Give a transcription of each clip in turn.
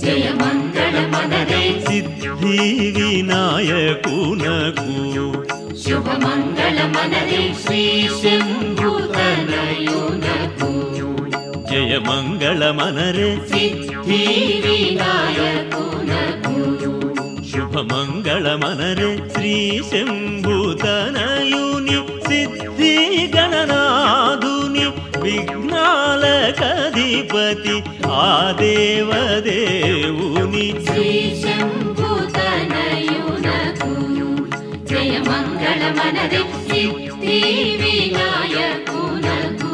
జయ మంగళ మనదే సిద్ధి వినాయకునకు శుభ మంగళ మనదే శ్రీ శంభుతనయునకు జయ మంగళ మనరే సిద్ధి వినాయకునకు శుభ మంగళ మనరే శ్రీ శంభుతనయుని సిద్ధి గణనాథుని విఘ్నాలకధిపతి ఆ దేవదేవుని శ్రీ శంభుతనయునకు జయ మంగళ మనదే సిద్ధి వినాయకునకు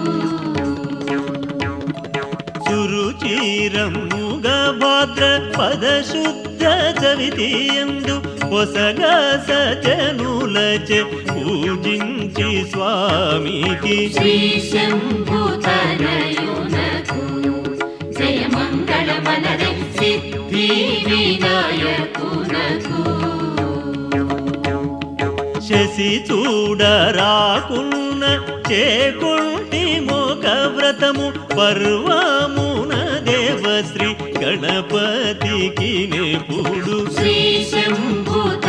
సురుచిరముగ భాద్ర పదశుద్ధ చవితియందు పొసగా సజనులచే పూజించి స్వామికి శ్రీ శంభుతనయునకు జయ మంగళ మనదే సిద్ధి వినాయకునకు శశి చూడరాకున్న చేకుంటి మోక వ్రతము పర్వమున దేవశ్రీ గణపతికి నెప్పుడు శ్రీ శంభుతనయునకు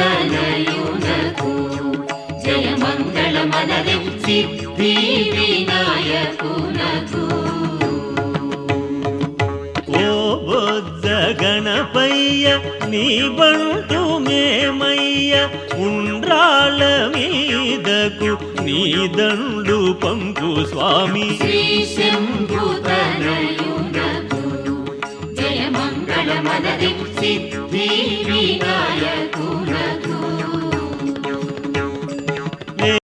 జయ మంగళ మనదే సిద్ధి వినాయకునకు ఓ బొజ్జ గణపయ్య నీ బంటు మేమయ్య ఉండ్రాళ్ళ మీదకు నీ దండు పంపు స్వామి శ్రీ శంభుతనయునకు జయ మంగళ మనదే సిద్ధి వినాయకునకు